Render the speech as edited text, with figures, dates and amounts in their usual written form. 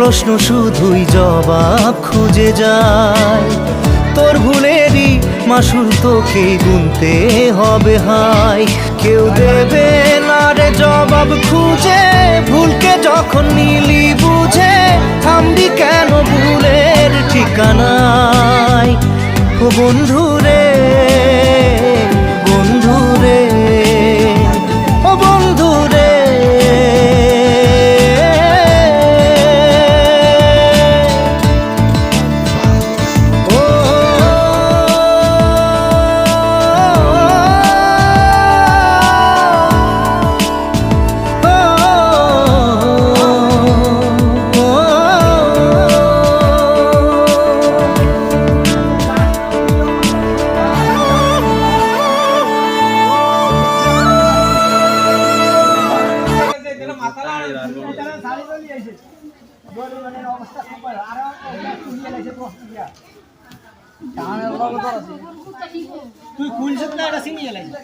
প্রশ্ন শুধুই জবাব খুঁজে যায়। তোর ভুলেরই মাসুল তোকে গুনতে হবে হাই। কেউ দেবে না রে জবাব খুঁজে, ভুলকে যখন নিলি বুঝে থামবি কেন ভুলের ঠিকানায়। ও বন্ধু রে, বন্ধু রে, ও বন্ধু রে। তুই খুলছিস না এটা সিনিয়ে লাগছে